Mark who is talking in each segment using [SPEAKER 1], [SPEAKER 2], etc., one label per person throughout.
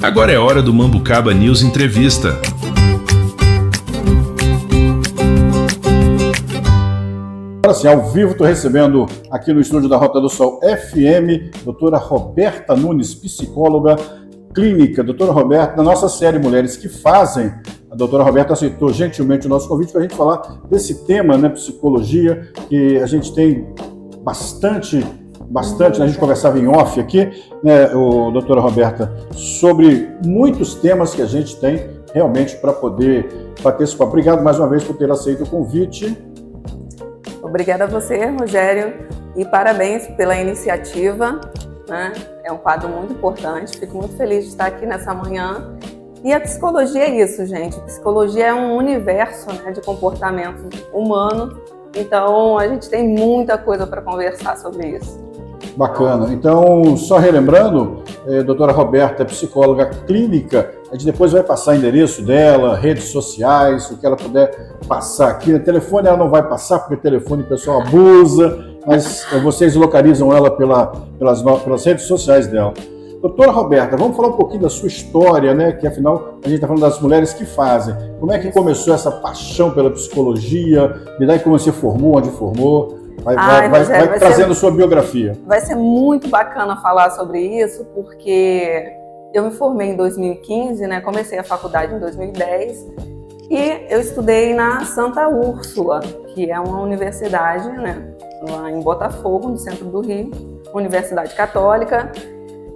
[SPEAKER 1] Agora é hora do Mambucaba News Entrevista.
[SPEAKER 2] Agora sim, ao vivo, estou recebendo aqui no estúdio da Rota do Sol FM, doutora Roberta Nunes, psicóloga clínica. Doutora Roberta, na nossa série Mulheres que Fazem, a doutora Roberta aceitou gentilmente o nosso convite para a gente falar desse tema, né, psicologia, que a gente tem bastante, né, a gente conversava em off aqui, né, doutora Roberta, sobre muitos temas que a gente tem realmente para poder bater esse papo. Obrigado mais uma vez por ter aceito o convite.
[SPEAKER 3] Obrigada a você, Rogério, e parabéns pela iniciativa, né? É um quadro muito importante, fico muito feliz de estar aqui nessa manhã. E a psicologia é isso, gente. A psicologia é um universo, né, de comportamento humano, então a gente tem muita coisa para conversar sobre isso.
[SPEAKER 2] Bacana. Então, só relembrando, doutora Roberta é psicóloga clínica, a gente depois vai passar o endereço dela, redes sociais, o que ela puder passar aqui. O telefone ela não vai passar, porque o telefone o pessoal abusa, mas vocês localizam ela pelas redes sociais dela. Doutora Roberta, vamos falar um pouquinho da sua história, né? Que afinal a gente está falando das mulheres que fazem. Como é que começou essa paixão pela psicologia? Me dá como você formou, onde formou? Vai trazendo sua biografia.
[SPEAKER 3] Vai ser muito bacana falar sobre isso, porque eu me formei em 2015, né? Comecei a faculdade em 2010 e eu estudei na Santa Úrsula, que é uma universidade, né, lá em Botafogo, no centro do Rio, Universidade Católica.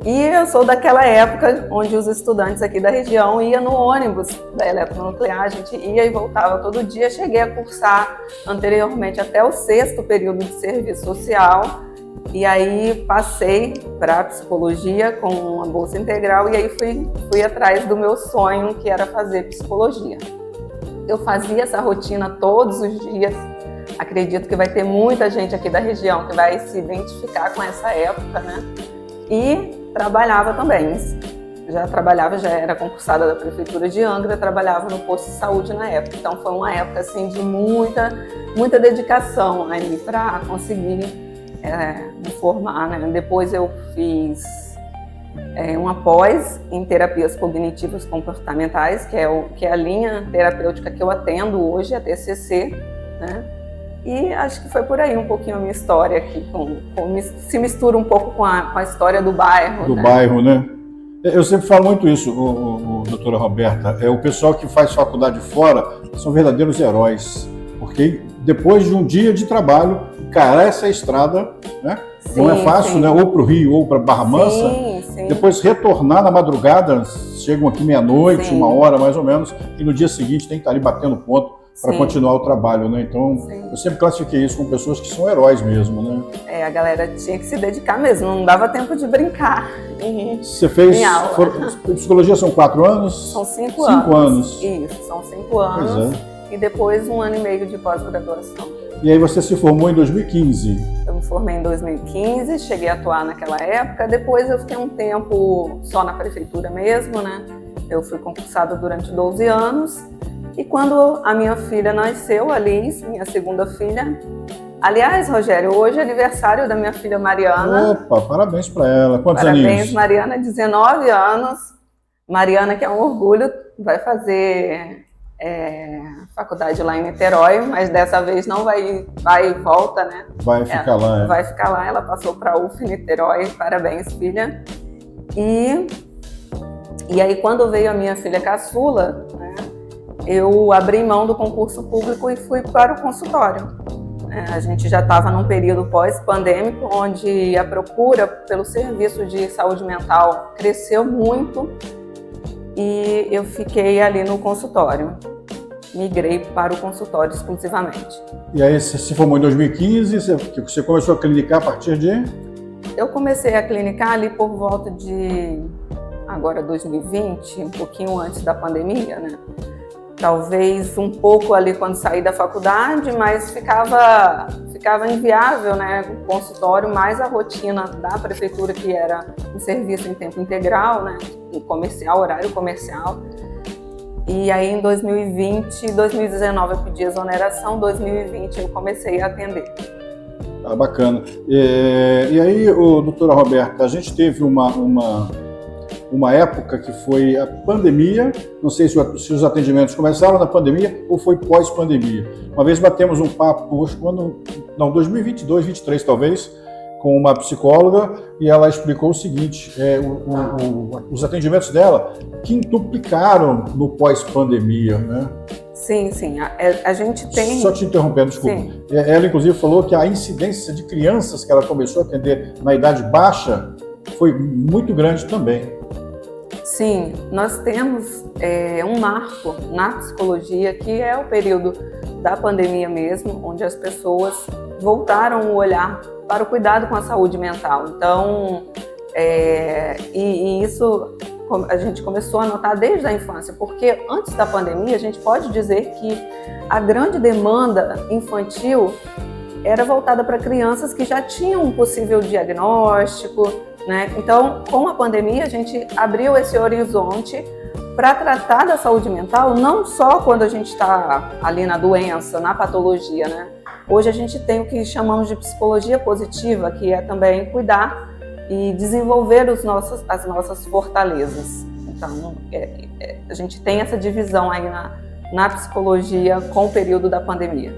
[SPEAKER 3] E eu sou daquela época onde os estudantes aqui da região iam no ônibus da eletronuclear, a gente ia e voltava todo dia. Cheguei a cursar anteriormente até o 6º período de serviço social, e aí passei para psicologia com uma bolsa integral, e aí fui atrás do meu sonho, que era fazer psicologia. Eu fazia essa rotina todos os dias. Acredito que vai ter muita gente aqui da região que vai se identificar com essa época, né? E trabalhava também. Já era concursada da Prefeitura de Angra, trabalhava no posto de saúde na época. Então foi uma época assim, de muita dedicação aí para conseguir me formar, né? Depois eu fiz uma pós em terapias cognitivas comportamentais, que é a linha terapêutica que eu atendo hoje, a TCC, né? E acho que foi por aí um pouquinho a minha história aqui, se mistura um pouco com a história do bairro.
[SPEAKER 2] Do bairro, né? Eu sempre falo muito isso, doutora Roberta, o pessoal que faz faculdade fora são verdadeiros heróis, porque depois de um dia de trabalho, encarar essa estrada, né? Sim, não é fácil, sim, né? Ou para o Rio ou para Barra Mansa, sim. Depois retornar na madrugada, chegam aqui meia-noite, 1h mais ou menos, e no dia seguinte tem que estar ali batendo ponto para continuar o trabalho, né? Então, eu sempre classifiquei isso com pessoas que são heróis mesmo, né?
[SPEAKER 3] A galera tinha que se dedicar mesmo, não dava tempo de brincar.
[SPEAKER 2] Você fez... Psicologia são 4 anos?
[SPEAKER 3] São 5
[SPEAKER 2] anos. 5 anos.
[SPEAKER 3] Isso, são 5 anos. E depois 1 ano e meio de pós-graduação.
[SPEAKER 2] E aí você se formou em 2015?
[SPEAKER 3] Eu me formei em 2015, cheguei a atuar naquela época. Depois eu fiquei um tempo só na prefeitura mesmo, né? Eu fui concursada durante 12 anos. E quando a minha filha nasceu, a Liz, minha segunda filha... Aliás, Rogério, hoje é aniversário da minha filha Mariana.
[SPEAKER 2] Opa, parabéns para ela. Quantos aninhos?
[SPEAKER 3] Parabéns, Mariana, 19 anos. Mariana, que é um orgulho, vai fazer faculdade lá em Niterói, mas dessa vez não vai e volta, né?
[SPEAKER 2] Vai ficar lá,
[SPEAKER 3] Vai ficar lá, ela passou para a UF Niterói. Parabéns, filha. E aí, quando veio a minha filha caçula, né, eu abri mão do concurso público e fui para o consultório. A gente já estava num período pós-pandêmico, onde a procura pelo serviço de saúde mental cresceu muito e eu fiquei ali no consultório. Migrei para o consultório exclusivamente.
[SPEAKER 2] E aí você se formou em 2015, você começou a clinicar a partir de?
[SPEAKER 3] Eu comecei a clinicar ali por volta de, agora 2020, um pouquinho antes da pandemia, né? Talvez um pouco ali quando saí da faculdade, mas ficava inviável, né, o consultório, mais a rotina da prefeitura, que era um serviço em tempo integral, né, horário comercial. E aí em 2020, 2019 eu pedi exoneração, 2020 eu comecei a atender.
[SPEAKER 2] Ah, bacana. E aí, doutora Roberta, a gente teve uma uma época que foi a pandemia, não sei se os atendimentos começaram na pandemia ou foi pós-pandemia. Uma vez batemos um papo, acho que 2022, 2023 talvez, com uma psicóloga, e ela explicou o seguinte, os atendimentos dela quintuplicaram no pós-pandemia, né?
[SPEAKER 3] Sim, sim. A gente tem...
[SPEAKER 2] Só te interrompendo, desculpa. Sim. Ela, inclusive, falou que a incidência de crianças que ela começou a atender na idade baixa foi muito grande também.
[SPEAKER 3] Sim, nós temos um marco na psicologia, que é o período da pandemia mesmo, onde as pessoas voltaram o olhar para o cuidado com a saúde mental. Então, isso a gente começou a notar desde a infância, porque antes da pandemia a gente pode dizer que a grande demanda infantil era voltada para crianças que já tinham um possível diagnóstico, né? Então, com a pandemia a gente abriu esse horizonte para tratar da saúde mental, não só quando a gente está ali na doença, na patologia, né? Hoje a gente tem o que chamamos de psicologia positiva, que é também cuidar e desenvolver as nossas fortalezas. Então, a gente tem essa divisão aí na psicologia com o período da pandemia.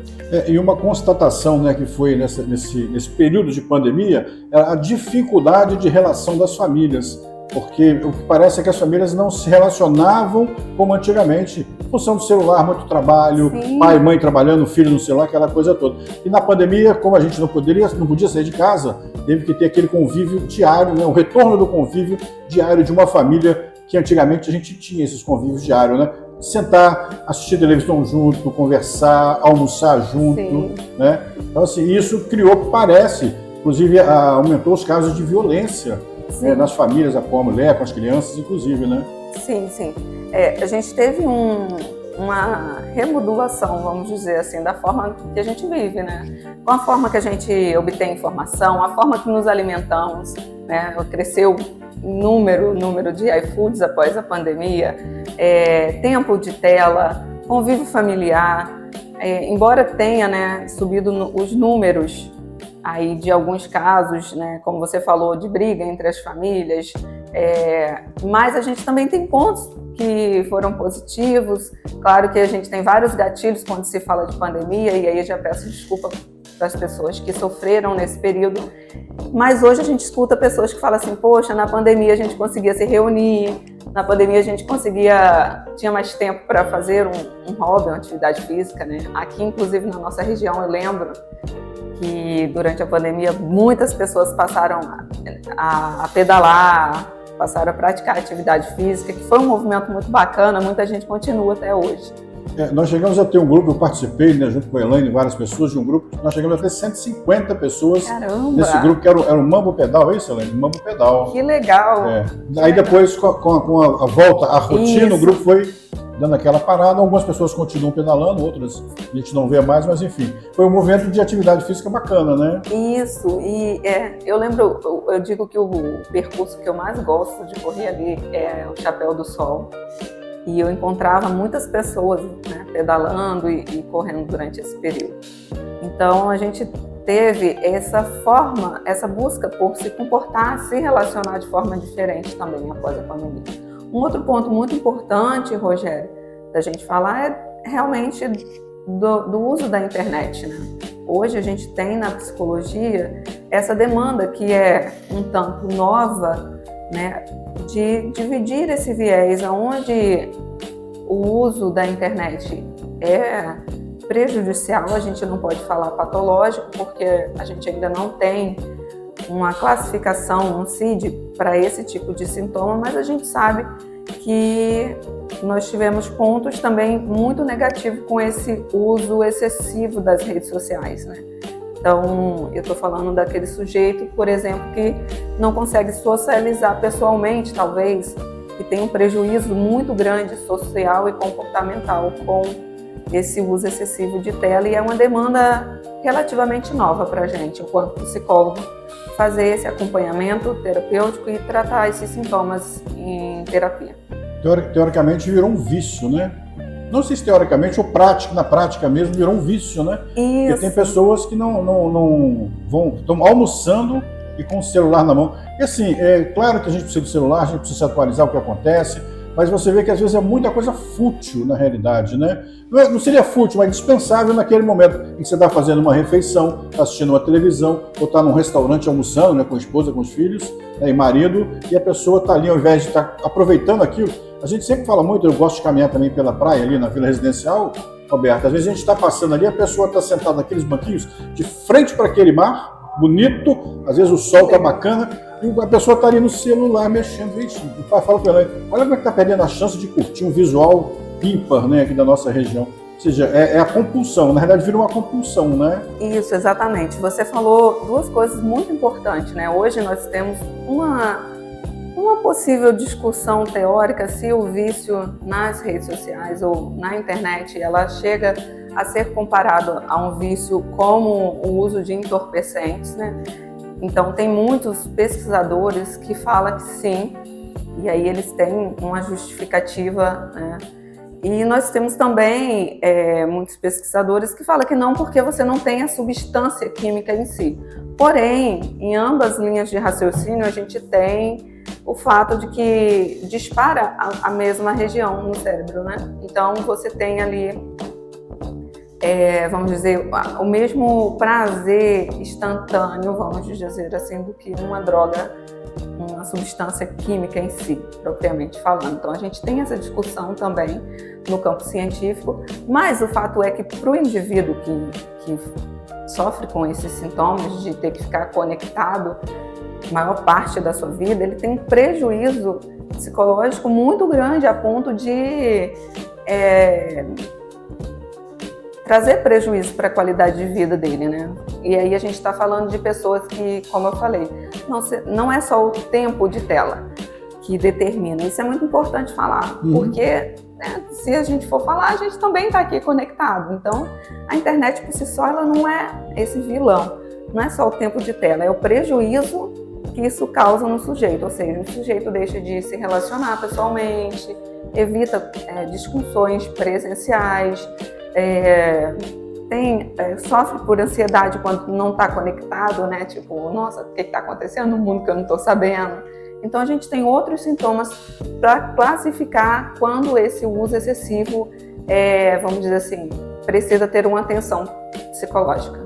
[SPEAKER 2] E uma constatação, né, que foi nesse período de pandemia, a dificuldade de relação das famílias. Porque o que parece é que as famílias não se relacionavam como antigamente, em função do celular, muito trabalho, sim, pai e mãe trabalhando, filho no celular, aquela coisa toda. E na pandemia, como a gente não podia sair de casa, teve que ter aquele convívio diário, né? O retorno do convívio diário de uma família, que antigamente a gente tinha esses convívios diários, né? Sentar, assistir televisão junto, conversar, almoçar junto, sim, né? Então, assim, isso parece, inclusive aumentou os casos de violência nas famílias, com a mulher, com as crianças, inclusive, né?
[SPEAKER 3] Sim, sim. A gente teve uma remodulação, vamos dizer assim, da forma que a gente vive, né? Com a forma que a gente obtém informação, a forma que nos alimentamos, né? Cresceu número de iFoods após a pandemia, tempo de tela, convívio familiar, embora tenha, né, subido os números aí de alguns casos, né, como você falou, de briga entre as famílias, mas a gente também tem pontos que foram positivos. Claro que a gente tem vários gatilhos quando se fala de pandemia, e aí eu já peço desculpa para as pessoas que sofreram nesse período, mas hoje a gente escuta pessoas que falam assim, poxa, na pandemia a gente conseguia se reunir, na pandemia a gente tinha mais tempo para fazer um hobby, uma atividade física, né? Aqui, inclusive, na nossa região, eu lembro que durante a pandemia muitas pessoas passaram a pedalar, passaram a praticar atividade física, que foi um movimento muito bacana, muita gente continua até hoje.
[SPEAKER 2] Nós chegamos a ter um grupo, eu participei, né, junto com a Elaine e várias pessoas de um grupo, nós chegamos a ter 150 pessoas.
[SPEAKER 3] Caramba.
[SPEAKER 2] Nesse grupo, que era o Mambo Pedal, é isso, Elaine? Mambo Pedal.
[SPEAKER 3] Que legal!
[SPEAKER 2] Aí depois, com a volta à rotina, isso, o grupo foi dando aquela parada, algumas pessoas continuam pedalando, outras a gente não vê mais, mas enfim, foi um movimento de atividade física bacana, né?
[SPEAKER 3] Isso, e eu lembro, eu digo que o percurso que eu mais gosto de correr ali é o Chapéu do Sol, e eu encontrava muitas pessoas, né, pedalando e correndo durante esse período. Então a gente teve essa busca por se comportar, se relacionar de forma diferente também após a pandemia. Um outro ponto muito importante, Rogério, da gente falar é realmente do uso da internet, né? Hoje a gente tem na psicologia essa demanda que é um tanto nova, né, de dividir esse viés, onde o uso da internet é prejudicial, a gente não pode falar patológico, porque a gente ainda não tem uma classificação, um CID para esse tipo de sintoma, mas a gente sabe que nós tivemos pontos também muito negativos com esse uso excessivo das redes sociais, né? Então, eu estou falando daquele sujeito, por exemplo, que não consegue socializar pessoalmente, talvez, que tem um prejuízo muito grande social e comportamental com esse uso excessivo de tela, e é uma demanda relativamente nova para a gente, enquanto psicólogo, fazer esse acompanhamento terapêutico e tratar esses sintomas em terapia.
[SPEAKER 2] Teoricamente virou um vício, né? Não sei se teoricamente ou na prática mesmo virou um vício, né?
[SPEAKER 3] Isso.
[SPEAKER 2] Porque tem pessoas que não estão almoçando e com o celular na mão. E assim, é claro que a gente precisa do celular, a gente precisa atualizar o que acontece, mas você vê que às vezes é muita coisa fútil na realidade, né? Não seria fútil, mas dispensável naquele momento em que você está fazendo uma refeição, está assistindo uma televisão, ou está num restaurante almoçando, né, com a esposa, com os filhos, né, e marido, e a pessoa está ali, ao invés de estar aproveitando aquilo. A gente sempre fala muito, eu gosto de caminhar também pela praia ali na Vila Residencial, Roberto, às vezes a gente está passando ali, a pessoa está sentada naqueles banquinhos, de frente para aquele mar, bonito, às vezes o sol está bacana, e a pessoa está ali no celular mexendo. O pai fala para ela, olha como é que está perdendo a chance de curtir um visual ímpar, né, aqui da nossa região. Ou seja, é a compulsão, na verdade vira uma compulsão, né?
[SPEAKER 3] Isso, exatamente. Você falou duas coisas muito importantes, né? Hoje nós temos uma possível discussão teórica se o vício nas redes sociais ou na internet, ela chega a ser comparado a um vício como o uso de entorpecentes, né? Então, tem muitos pesquisadores que falam que sim, e aí eles têm uma justificativa, né? E nós temos também muitos pesquisadores que falam que não, porque você não tem a substância química em si. Porém, em ambas linhas de raciocínio, a gente tem o fato de que dispara a mesma região no cérebro, né? Então, você tem ali vamos dizer, o mesmo prazer instantâneo, vamos dizer assim, do que uma droga, uma substância química em si, propriamente falando. Então, a gente tem essa discussão também no campo científico, mas o fato é que para o indivíduo que sofre com esses sintomas de ter que ficar conectado a maior parte da sua vida, ele tem um prejuízo psicológico muito grande a ponto de trazer prejuízo para a qualidade de vida dele, né? E aí a gente está falando de pessoas que, como eu falei, não é só o tempo de tela que determina. Isso é muito importante falar, porque se a gente for falar, a gente também está aqui conectado. Então, a internet por si só, ela não é esse vilão. Não é só o tempo de tela, é o prejuízo que isso causa no sujeito. Ou seja, o sujeito deixa de se relacionar pessoalmente, evita discussões presenciais, sofre por ansiedade quando não está conectado, né? Tipo, nossa, o que está acontecendo no mundo que eu não estou sabendo? Então, a gente tem outros sintomas para classificar quando esse uso excessivo, vamos dizer assim, precisa ter uma atenção psicológica.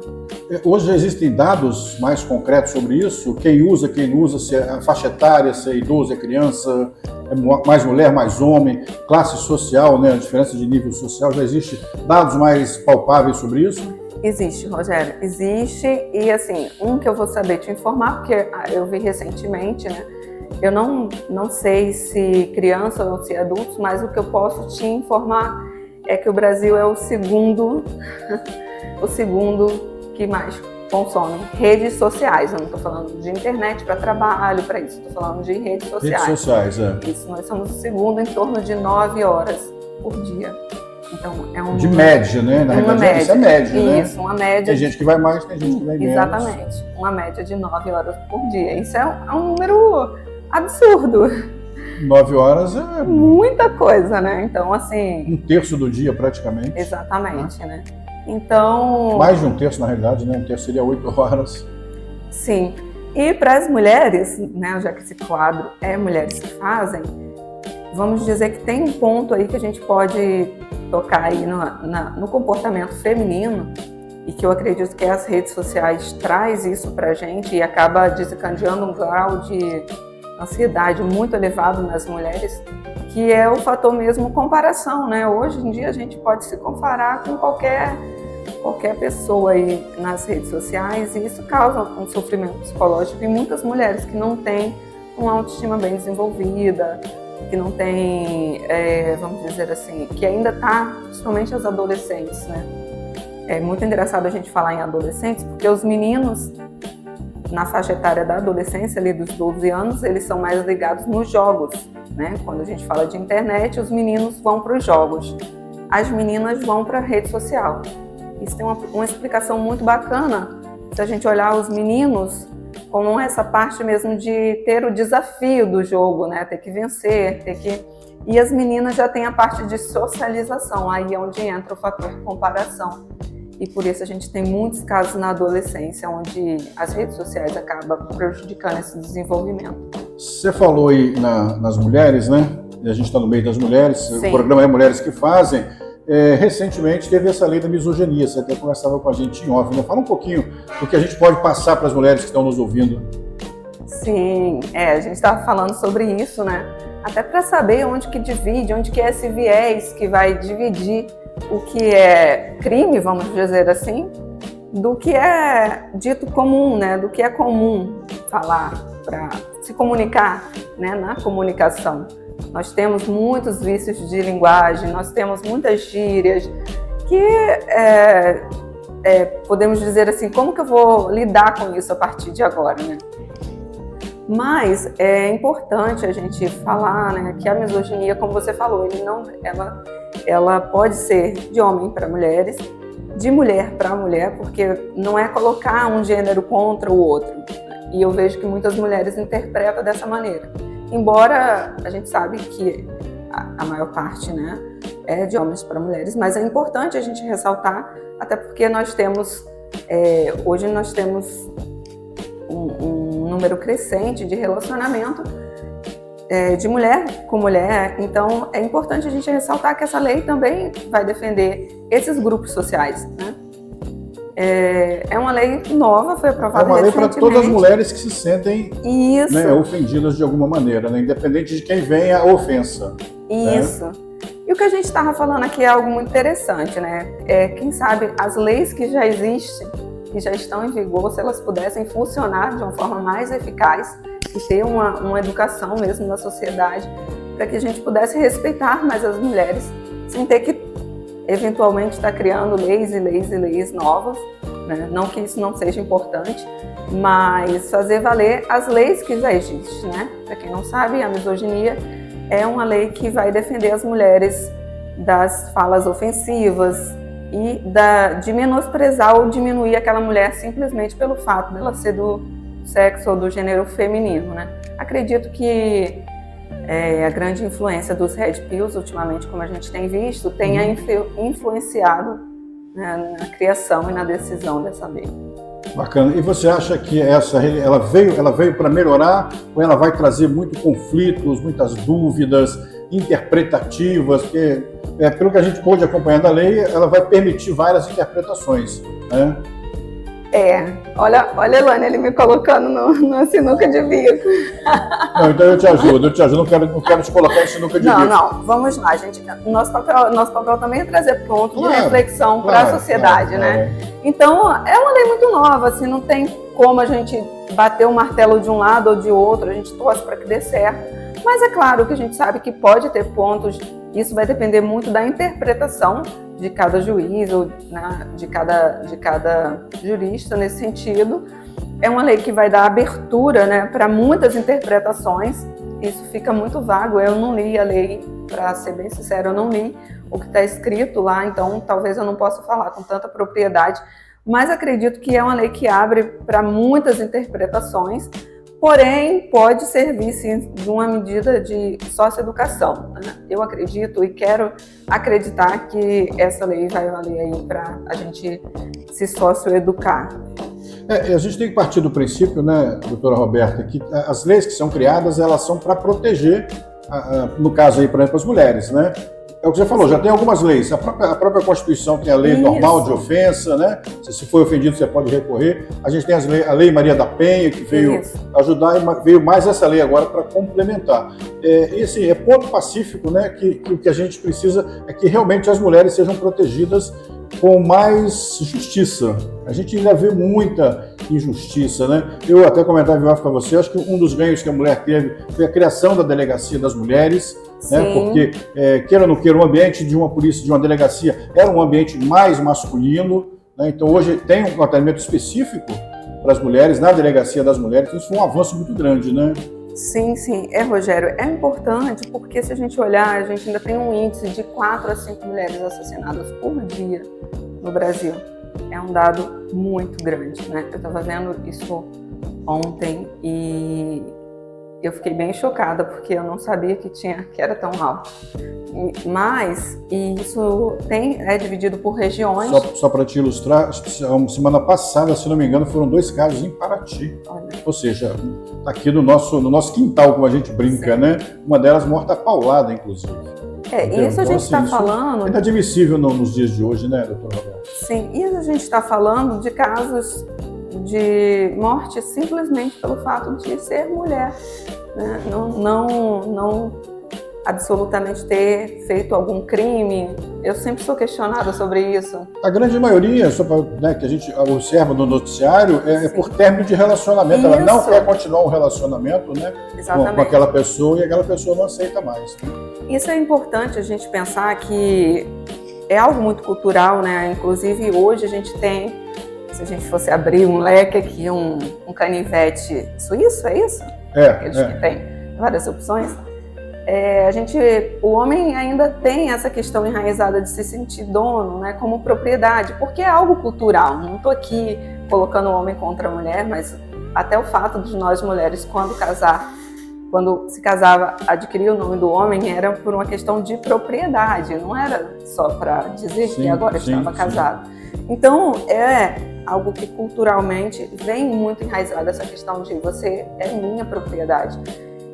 [SPEAKER 2] Hoje existem dados mais concretos sobre isso? Quem usa, quem não usa, se é a faixa etária, se é idoso, é criança, é mais mulher, mais homem, classe social, né? A diferença de nível social, já existe dados mais palpáveis sobre isso?
[SPEAKER 3] Existe, Rogério, existe, e assim, que eu vou saber te informar, porque eu vi recentemente, né? Eu não sei se criança ou se adultos, mas o que eu posso te informar é que o Brasil é o segundo que mais consome redes sociais. Eu não estou falando de internet para trabalho, para isso, estou falando de redes sociais.
[SPEAKER 2] Redes sociais,
[SPEAKER 3] Isso, nós somos o segundo em torno de 9 horas por dia. Então,
[SPEAKER 2] de média, né? Na realidade,
[SPEAKER 3] média.
[SPEAKER 2] Isso é média, né?
[SPEAKER 3] Isso, uma média.
[SPEAKER 2] Tem gente que vai mais, tem gente que vai menos.
[SPEAKER 3] Exatamente, uma média de 9 horas por dia. Isso é um número absurdo.
[SPEAKER 2] 9 horas é
[SPEAKER 3] muita coisa, né? Então, assim...
[SPEAKER 2] Um terço do dia, praticamente.
[SPEAKER 3] Exatamente, né? Então...
[SPEAKER 2] Mais de um terço, na realidade, né? Um terço seria 8 horas.
[SPEAKER 3] Sim. E para as mulheres, né? Já que esse quadro é mulheres que fazem, vamos dizer que tem um ponto aí que a gente pode tocar aí no comportamento feminino, e que eu acredito que as redes sociais traz isso pra gente e acaba desencadeando um grau de ansiedade muito elevado nas mulheres, que é o fator mesmo comparação, né? Hoje em dia a gente pode se comparar com qualquer pessoa aí nas redes sociais, e isso causa um sofrimento psicológico em muitas mulheres que não têm uma autoestima bem desenvolvida, que não tem, vamos dizer assim, que ainda está, principalmente as adolescentes, né? É muito engraçado a gente falar em adolescentes, porque os meninos, na faixa etária da adolescência, ali dos 12 anos, eles são mais ligados nos jogos, né? Quando a gente fala de internet, os meninos vão para os jogos, as meninas vão para a rede social. Isso tem uma explicação muito bacana, se a gente olhar os meninos como essa parte mesmo de ter o desafio do jogo, né? Ter que vencer, E as meninas já têm a parte de socialização, aí é onde entra o fator comparação. e por isso a gente tem muitos casos na adolescência, onde as redes sociais acabam prejudicando esse desenvolvimento.
[SPEAKER 2] Você falou aí nas mulheres, né? A gente está no meio das mulheres,
[SPEAKER 3] Sim.
[SPEAKER 2] O programa é Mulheres que Fazem. Recentemente teve essa lei da misoginia, você até conversava com a gente em off, né? Fala um pouquinho do que a gente pode passar para as mulheres que estão nos ouvindo.
[SPEAKER 3] Sim, a gente estava falando sobre isso, né? Até para saber onde que divide, onde que é esse viés que vai dividir o que é crime, vamos dizer assim, do que é dito comum, né? Do que é comum falar para se comunicar, né? Na comunicação. Nós temos muitos vícios de linguagem, nós temos muitas gírias que podemos dizer assim, como que eu vou lidar com isso a partir de agora, né? Mas é importante a gente falar, né, que a misoginia, como você falou, ela pode ser de homem para mulheres, de mulher para mulher, porque não é colocar um gênero contra o outro. E eu vejo que muitas mulheres interpretam dessa maneira. Embora a gente sabe que a maior parte, né, é de homens para mulheres, mas é importante a gente ressaltar, até porque hoje nós temos um número crescente de relacionamento de mulher com mulher, então é importante a gente ressaltar que essa lei também vai defender esses grupos sociais, né? É uma lei nova, foi aprovada recentemente.
[SPEAKER 2] É uma lei para todas as mulheres que se sentem,
[SPEAKER 3] isso,
[SPEAKER 2] né, ofendidas de alguma maneira, né, independente de quem venha a ofensa.
[SPEAKER 3] Isso. Né? E o que a gente estava falando aqui é algo muito interessante, né? Quem sabe as leis que já existem, que já estão em vigor, se elas pudessem funcionar de uma forma mais eficaz e ter uma educação mesmo na sociedade, para que a gente pudesse respeitar mais as mulheres, sem ter que eventualmente estar criando leis e leis e leis novas, né? Não que isso não seja importante, mas fazer valer as leis que já existem, né? Para quem não sabe, a misoginia é uma lei que vai defender as mulheres das falas ofensivas e de menosprezar ou diminuir aquela mulher simplesmente pelo fato dela ser do sexo ou do gênero feminino, né? Acredito que a grande influência dos Red Pills, ultimamente, como a gente tem visto, tenha influenciado, né, na criação e na decisão dessa lei.
[SPEAKER 2] Bacana. E você acha que ela veio para melhorar ou ela vai trazer muitos conflitos, muitas dúvidas interpretativas? Porque, pelo que a gente pôde acompanhar da lei, ela vai permitir várias interpretações, né?
[SPEAKER 3] Olha, Elane, ele me colocando na sinuca de bico.
[SPEAKER 2] Não, então eu te ajudo, não quero te colocar em sinuca de bico.
[SPEAKER 3] Não, vamos lá, gente. Nosso papel também é trazer pontos de reflexão para a sociedade, né? Então, é uma lei muito nova, assim, não tem como a gente bater o martelo de um lado ou de outro, a gente torce para que dê certo. Mas é claro que a gente sabe que pode ter pontos, isso vai depender muito da interpretação de cada juiz ou, né, de cada jurista nesse sentido. É uma lei que vai dar abertura, né, para muitas interpretações, isso fica muito vago. Eu não li a lei, para ser bem sincera, eu não li o que está escrito lá, então talvez eu não possa falar com tanta propriedade, mas acredito que é uma lei que abre para muitas interpretações. Porém, pode servir, sim, de uma medida de socioeducação, né? Eu acredito e quero acreditar que essa lei vai valer aí para a gente se socioeducar.
[SPEAKER 2] A gente tem que partir do princípio, né, doutora Roberta, que as leis que são criadas, elas são para proteger, no caso aí, por exemplo, as mulheres, né? É o que você falou, já tem algumas leis. A própria Constituição tem a lei normal de ofensa, né? Se for ofendido, você pode recorrer. A gente tem a Lei Maria da Penha, que veio ajudar, e veio mais essa lei agora para complementar. E assim, é ponto pacífico, né? Que o que a gente precisa é que realmente as mulheres sejam protegidas com mais justiça. A gente ainda vê muita injustiça, né? Eu até comentava para você, acho que um dos ganhos que a mulher teve foi a criação da Delegacia das Mulheres, né? Porque, queira ou não queira, o ambiente de uma polícia, de uma delegacia, era um ambiente mais masculino, né? Então hoje tem um tratamento específico para as mulheres, na Delegacia das Mulheres, então isso foi um avanço muito grande, né?
[SPEAKER 3] Sim, Rogério, é importante porque se a gente olhar, a gente ainda tem um índice de 4 a 5 mulheres assassinadas por dia no Brasil. É um dado muito grande, né? Eu estava vendo isso ontem e eu fiquei bem chocada, porque eu não sabia que era tão alto. Mas isso é dividido por regiões.
[SPEAKER 2] Só para te ilustrar, semana passada, se não me engano, foram 2 casos em Paraty. Olha. Ou seja, tá aqui no nosso quintal, como a gente brinca, sim, né? Uma delas morta a paulada, inclusive.
[SPEAKER 3] Isso a gente está falando...
[SPEAKER 2] É inadmissível nos dias de hoje, né, doutor Roberto?
[SPEAKER 3] Sim, isso a gente está falando de casos de morte simplesmente pelo fato de ser mulher, né? Não absolutamente ter feito algum crime. Eu sempre sou questionada sobre isso. A
[SPEAKER 2] grande maioria, né, que a gente observa no noticiário, é por término de relacionamento. Isso. Ela não quer continuar um relacionamento, né, com aquela pessoa, e aquela pessoa não aceita mais. Né?
[SPEAKER 3] Isso é importante a gente pensar que é algo muito cultural, né? Inclusive hoje a gente tem, se a gente fosse abrir um leque aqui, um canivete suíço, é isso? Aqueles que tem várias opções. O homem ainda tem essa questão enraizada de se sentir dono, né, como propriedade, porque é algo cultural. Não estou aqui colocando o homem contra a mulher, mas até o fato de nós mulheres, quando se casava, adquirir o nome do homem, era por uma questão de propriedade, não era só para dizer que agora estava casado. Então, é algo que culturalmente vem muito enraizado, essa questão de você é minha propriedade.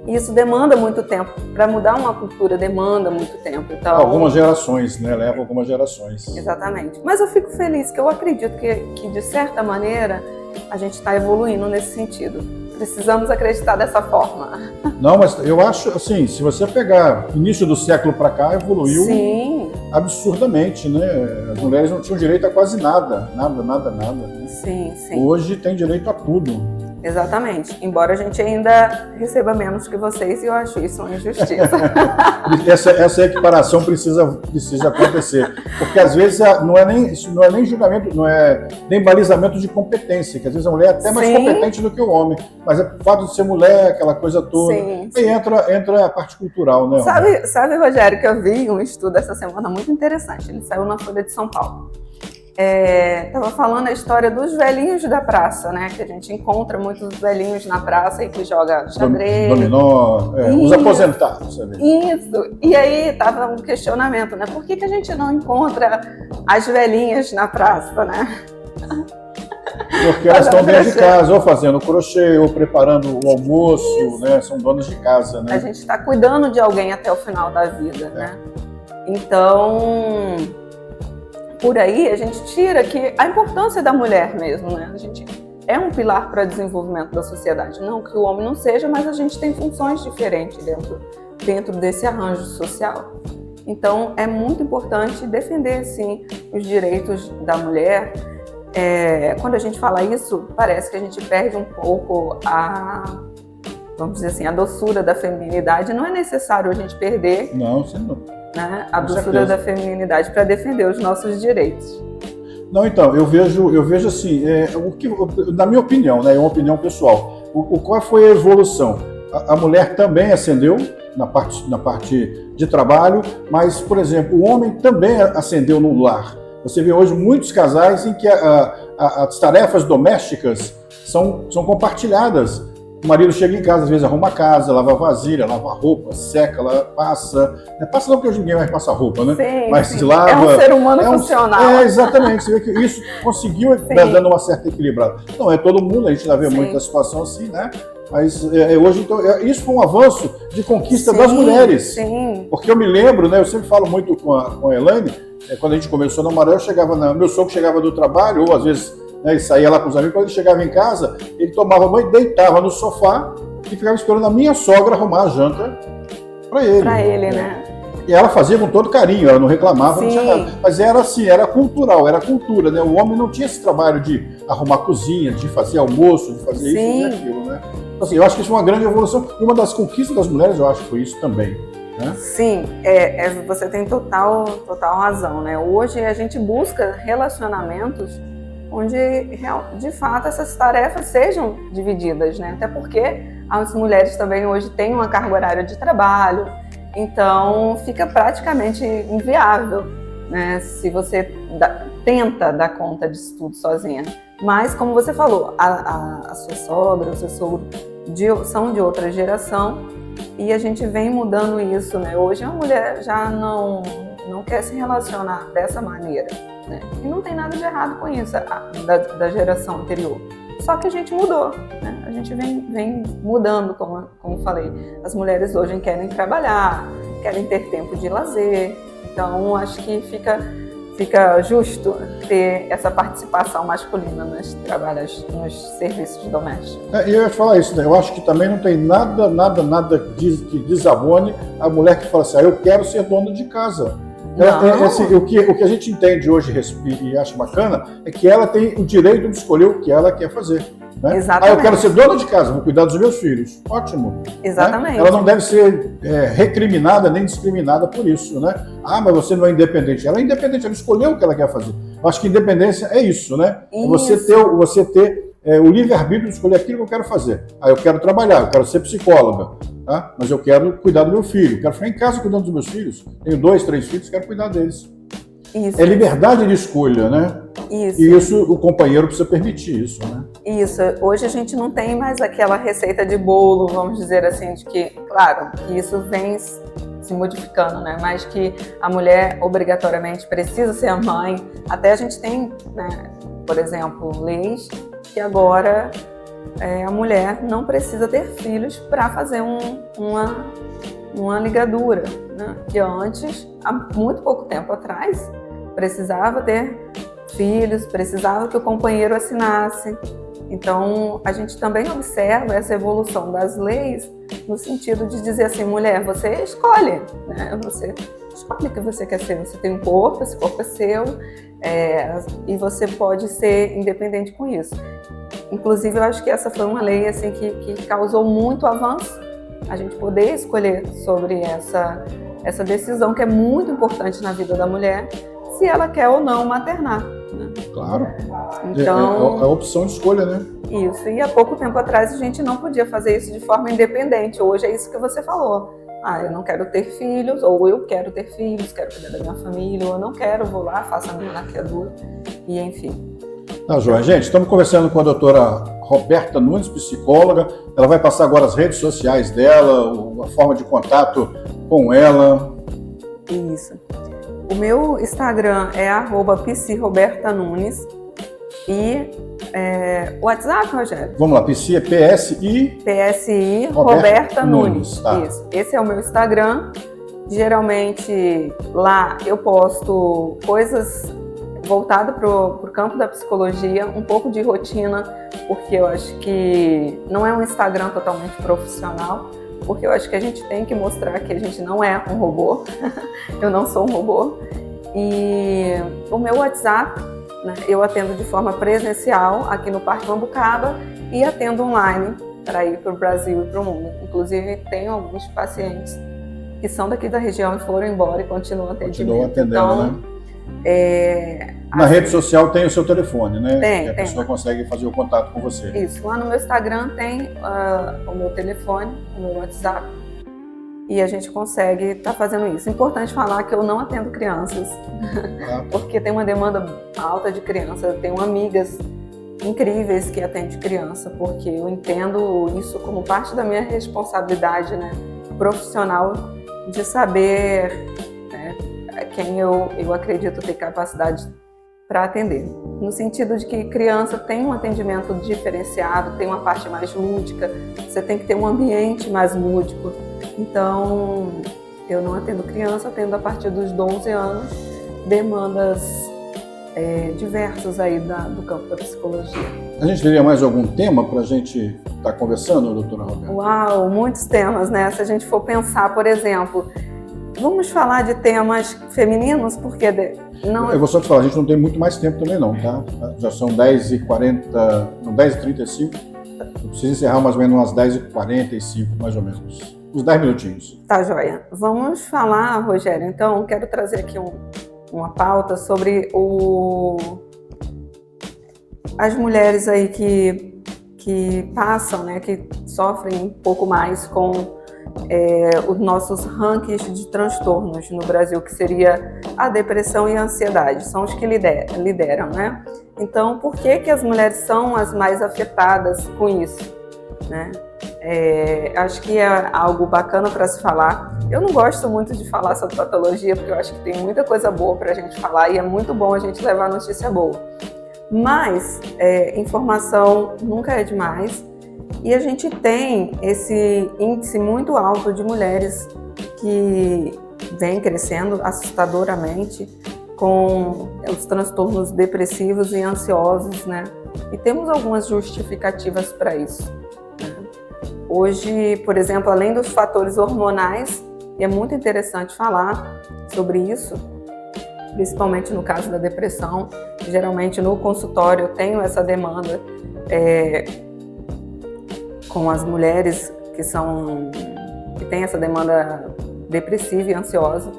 [SPEAKER 3] Isso demanda muito tempo. Para mudar uma cultura demanda muito tempo. Então,
[SPEAKER 2] algumas gerações, né? Leva algumas gerações.
[SPEAKER 3] Exatamente. Mas eu fico feliz, que eu acredito que de certa maneira, a gente está evoluindo nesse sentido. Precisamos acreditar dessa forma.
[SPEAKER 2] Não, mas eu acho, assim, se você pegar início do século para cá, evoluiu absurdamente, né? As mulheres não tinham direito a quase nada. Nada. Né?
[SPEAKER 3] Sim.
[SPEAKER 2] Hoje tem direito a tudo.
[SPEAKER 3] Exatamente. Embora a gente ainda receba menos que vocês, e eu acho isso uma injustiça.
[SPEAKER 2] essa equiparação precisa acontecer. Porque às vezes não é nem julgamento, não é nem balizamento de competência, que às vezes a mulher é até mais competente do que o homem. Mas é o fato de ser mulher, aquela coisa toda. Sim. E entra a parte cultural, né?
[SPEAKER 3] Sabe, Rogério, que eu vi um estudo essa semana muito interessante. Ele saiu na Folha de São Paulo. Estava falando a história dos velhinhos da praça, né? Que a gente encontra muitos velhinhos na praça e que joga xadrez.
[SPEAKER 2] Dominó, os aposentados.
[SPEAKER 3] Isso. E aí tava um questionamento, né? Por que a gente não encontra as velhinhas na praça, né?
[SPEAKER 2] Porque elas estão dentro de casa, ou fazendo crochê, ou preparando o almoço, né? São donas de casa, né?
[SPEAKER 3] A gente está cuidando de alguém até o final da vida, né? Então, por aí a gente tira que a importância da mulher mesmo, né? A gente é um pilar para o desenvolvimento da sociedade. Não que o homem não seja, mas a gente tem funções diferentes dentro desse arranjo social. Então, é muito importante defender, sim, os direitos da mulher. Quando a gente fala isso, parece que a gente perde um pouco vamos dizer assim, a doçura da feminilidade. Não é necessário a gente perder a doçura da feminilidade para defender os nossos direitos.
[SPEAKER 2] Não, então, eu vejo assim, na minha opinião, né, é uma opinião pessoal, qual foi a evolução? A mulher também ascendeu na parte de trabalho, mas, por exemplo, o homem também ascendeu no lar. Você vê hoje muitos casais em que as tarefas domésticas são compartilhadas. O marido chega em casa, às vezes arruma a casa, lava a vasilha, lava a roupa, seca, ela passa. Passa não porque hoje ninguém mais passa roupa, né?
[SPEAKER 3] Sim,
[SPEAKER 2] mas se lava.
[SPEAKER 3] É um ser humano funcional.
[SPEAKER 2] Exatamente. Você vê que isso conseguiu dando uma certa equilibrada. Não é todo mundo, a gente já vê muita situação assim, né? Mas hoje, então, isso foi um avanço de conquista das mulheres.
[SPEAKER 3] Sim.
[SPEAKER 2] Porque eu me lembro, né? Eu sempre falo muito com a Elaine, quando a gente começou a namorar, meu sogro chegava do trabalho, ou às vezes ele saía lá com os amigos, quando ele chegava em casa, ele tomava banho, deitava no sofá e ficava esperando a minha sogra arrumar a janta para ele.
[SPEAKER 3] Para ele, né?
[SPEAKER 2] E ela fazia com todo carinho, ela não reclamava, não tinha nada. Mas era assim, era cultural, era cultura, né? O homem não tinha esse trabalho de arrumar cozinha, de fazer almoço, de fazer isso e aquilo, né? Então, assim, eu acho que isso é uma grande evolução. E uma das conquistas das mulheres, eu acho que foi isso também. Né?
[SPEAKER 3] Sim, você tem total razão, né? Hoje a gente busca relacionamentos onde, de fato, essas tarefas sejam divididas, né? Até porque as mulheres também hoje têm uma carga horária de trabalho, então fica praticamente inviável, né? Se você tenta dar conta disso tudo sozinha. Mas, como você falou, a sua sogra, o seu sogro são de outra geração e a gente vem mudando isso, né? Hoje a mulher já não quer se relacionar dessa maneira, né? E não tem nada de errado com isso, da geração anterior. Só que a gente mudou, né? A gente vem mudando, como falei. As mulheres hoje querem trabalhar, querem ter tempo de lazer. Então, acho que fica justo ter essa participação masculina nos trabalhos, nos serviços domésticos.
[SPEAKER 2] E eu ia te falar isso, né? Eu acho que também não tem nada que desabone a mulher que fala assim, eu quero ser dona de casa. Assim, o que a gente entende hoje e acha bacana é que ela tem o direito de escolher o que ela quer fazer. Né?
[SPEAKER 3] Exatamente.
[SPEAKER 2] Eu quero ser dona de casa, vou cuidar dos meus filhos. Ótimo.
[SPEAKER 3] Exatamente.
[SPEAKER 2] Né? Ela não deve ser recriminada nem discriminada por isso. Né? Mas você não é independente. Ela é independente, ela escolheu o que ela quer fazer. Eu acho que independência é isso, né? Isso. Você ter o livre-arbítrio de escolher aquilo que eu quero fazer. Eu quero trabalhar, eu quero ser psicóloga. Tá? Mas eu quero cuidar do meu filho, quero ficar em casa cuidando dos meus filhos. Tenho 2, 3 filhos, quero cuidar deles.
[SPEAKER 3] Isso.
[SPEAKER 2] É liberdade de escolha, né?
[SPEAKER 3] Isso.
[SPEAKER 2] E isso o companheiro precisa permitir isso, né?
[SPEAKER 3] Isso. Hoje a gente não tem mais aquela receita de bolo, vamos dizer assim, de que, claro, que isso vem se modificando, né? Mas que a mulher obrigatoriamente precisa ser a mãe. Até a gente tem, né, por exemplo, leis que agora a mulher não precisa ter filhos para fazer uma ligadura, né? Que antes, há muito pouco tempo atrás, precisava ter filhos, precisava que o companheiro assinasse. Então, a gente também observa essa evolução das leis no sentido de dizer assim, mulher, você escolhe, né? Você escolhe o que você quer ser. Você tem um corpo, esse corpo é seu, e você pode ser independente com isso. Inclusive, eu acho que essa foi uma lei assim, que causou muito avanço, a gente poder escolher sobre essa decisão que é muito importante na vida da mulher, se ela quer ou não maternar. Né?
[SPEAKER 2] Claro.
[SPEAKER 3] Então,
[SPEAKER 2] é a opção de escolha, né?
[SPEAKER 3] Isso. E há pouco tempo atrás a gente não podia fazer isso de forma independente. Hoje é isso que você falou. Eu não quero ter filhos, ou eu quero ter filhos, quero cuidar da minha família, ou eu não quero, vou lá, faço a minha laqueadura, e enfim.
[SPEAKER 2] Joia. Gente, estamos conversando com a doutora Roberta Nunes, psicóloga. Ela vai passar agora as redes sociais dela, a forma de contato com ela.
[SPEAKER 3] Isso. O meu Instagram é @psirobertanunes e o WhatsApp, Rogério?
[SPEAKER 2] Vamos lá, Psi é PSI
[SPEAKER 3] Roberta Nunes.
[SPEAKER 2] Tá.
[SPEAKER 3] Isso. Esse é o meu Instagram. Geralmente lá eu posto coisas voltadas para o campo da psicologia, um pouco de rotina, porque eu acho que não é um Instagram totalmente profissional, porque eu acho que a gente tem que mostrar que a gente não é um robô. Eu não sou um robô. E o meu WhatsApp, né, eu atendo de forma presencial aqui no Parque Mambucaba e atendo online para ir para o Brasil e para o mundo. Inclusive, tenho alguns pacientes que são daqui da região e foram embora e continuam atendendo. Então,
[SPEAKER 2] né? Na rede social tem o seu telefone, né?
[SPEAKER 3] Tem.
[SPEAKER 2] A pessoa consegue fazer o contato com você.
[SPEAKER 3] Isso. Lá no meu Instagram tem o meu telefone, o meu WhatsApp. E a gente consegue estar fazendo isso. Importante falar que eu não atendo crianças, porque tem uma demanda alta de crianças. Eu tenho amigas incríveis que atendem criança, porque eu entendo isso como parte da minha responsabilidade, né, profissional, de saber, né, quem eu acredito ter capacidade para atender. No sentido de que criança tem um atendimento diferenciado, tem uma parte mais lúdica, você tem que ter um ambiente mais lúdico. Então, eu não atendo criança, atendo a partir dos 12 anos, demandas diversas aí do campo da psicologia.
[SPEAKER 2] A gente teria mais algum tema para a gente estar conversando, doutora Roberta?
[SPEAKER 3] Uau, muitos temas, né? Se a gente for pensar, por exemplo, vamos falar de temas femininos, porque não...
[SPEAKER 2] Eu vou só te falar, a gente não tem muito mais tempo também não, tá? Já são 10h40, não, 10h35, eu preciso encerrar mais ou menos umas 10h45, mais ou menos, uns 10 minutinhos.
[SPEAKER 3] Tá, joia. Vamos falar, Rogério, então, quero trazer aqui uma pauta sobre as mulheres aí que passam, né, que sofrem um pouco mais com os nossos rankings de transtornos no Brasil, que seria a depressão e a ansiedade, são os que lideram, né? Então, por que as mulheres são as mais afetadas com isso, né? Acho que é algo bacana para se falar. Eu não gosto muito de falar sobre patologia, porque eu acho que tem muita coisa boa para a gente falar e é muito bom a gente levar notícia boa. Mas informação nunca é demais e a gente tem esse índice muito alto de mulheres que vem crescendo assustadoramente com os transtornos depressivos e ansiosos, né? E temos algumas justificativas para isso. Hoje, por exemplo, além dos fatores hormonais, e é muito interessante falar sobre isso, principalmente no caso da depressão, geralmente no consultório eu tenho essa demanda com as mulheres que têm essa demanda depressiva e ansiosa,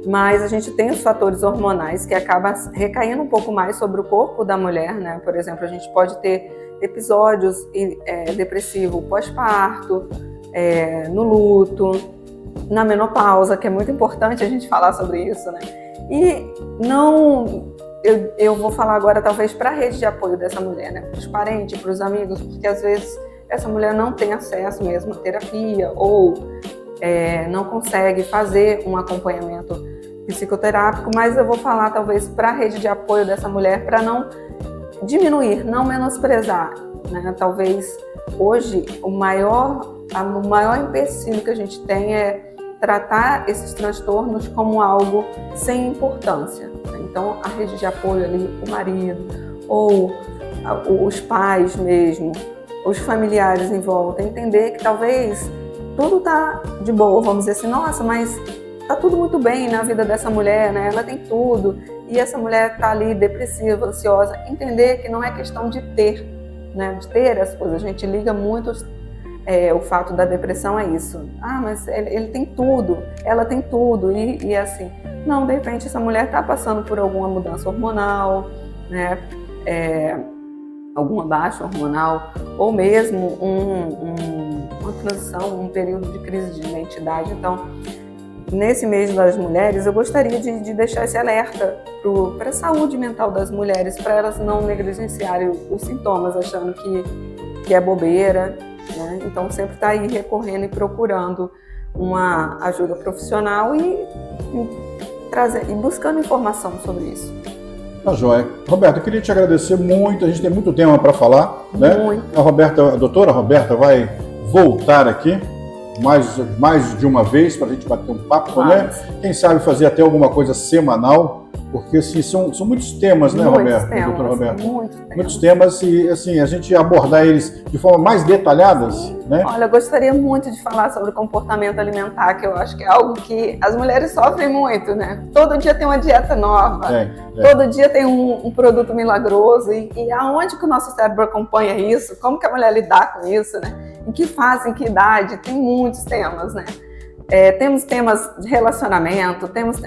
[SPEAKER 3] mas a gente tem os fatores hormonais que acabam recaindo um pouco mais sobre o corpo da mulher, né? Por exemplo, a gente pode ter episódios depressivos pós-parto, no luto, na menopausa, que é muito importante a gente falar sobre isso, né? E eu vou falar agora talvez para a rede de apoio dessa mulher, né? Para os parentes, para os amigos, porque às vezes essa mulher não tem acesso mesmo à terapia ou não consegue fazer um acompanhamento psicoterápico, mas eu vou falar talvez para a rede de apoio dessa mulher para não diminuir, não menosprezar, né? Talvez hoje o maior empecilho que a gente tem é tratar esses transtornos como algo sem importância. Então a rede de apoio ali, o marido ou os pais mesmo, os familiares em volta, entender que talvez tudo tá de boa, vamos dizer assim, nossa, mas tá tudo muito bem na vida dessa mulher, né? Ela tem tudo, e essa mulher tá ali depressiva, ansiosa. Entender que não é questão de ter, né? De ter as coisas. A gente liga muito o fato da depressão a isso. Ah, mas ele tem tudo, ela tem tudo, e assim. Não, de repente essa mulher tá passando por alguma mudança hormonal, né? Alguma baixa hormonal, ou mesmo uma transição, um período de crise de identidade. Então, nesse mês das mulheres, eu gostaria de deixar esse alerta para a saúde mental das mulheres, para elas não negligenciarem os sintomas, achando que é bobeira, né? Então, sempre está aí recorrendo e procurando uma ajuda profissional e buscando informação sobre isso.
[SPEAKER 2] Tá joia. Roberta, eu queria te agradecer muito, a gente tem muito tema para falar, né?
[SPEAKER 3] Muito.
[SPEAKER 2] A doutora Roberta vai voltar aqui mais de uma vez para a gente bater um papo, né? Quem sabe fazer até alguma coisa semanal, porque assim, são muitos temas, né, Roberta? Doutora Roberta? Muitos temas e assim, a gente abordar eles de forma mais detalhadas, né?
[SPEAKER 3] Olha, eu gostaria muito de falar sobre comportamento alimentar, que eu acho que é algo que as mulheres sofrem muito, né? Todo dia tem uma dieta nova, todo dia tem um produto milagroso, e aonde que o nosso cérebro acompanha isso? Como que a mulher lidar com isso, né? Em que fase, em que idade? Tem muitos temas, né? Temos temas de relacionamento, temos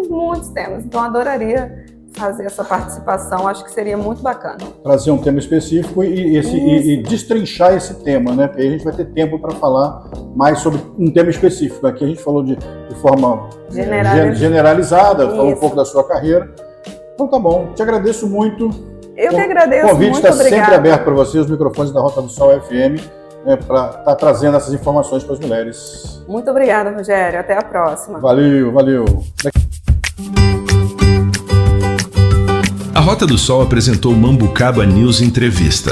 [SPEAKER 3] muitos temas, então eu adoraria fazer essa participação, acho que seria muito bacana. Trazer
[SPEAKER 2] um tema específico e destrinchar esse tema, né? Porque aí a gente vai ter tempo para falar mais sobre um tema específico. Aqui a gente falou de forma generalizada, falou um pouco da sua carreira. Então tá bom, te agradeço muito.
[SPEAKER 3] Eu que agradeço,
[SPEAKER 2] o convite está sempre aberto para você, os microfones da Rota do Sol FM, para estar trazendo essas informações para as mulheres.
[SPEAKER 3] Muito obrigada, Rogério. Até a próxima.
[SPEAKER 2] Valeu.
[SPEAKER 1] A Rota do Sol apresentou Mambucaba News Entrevista.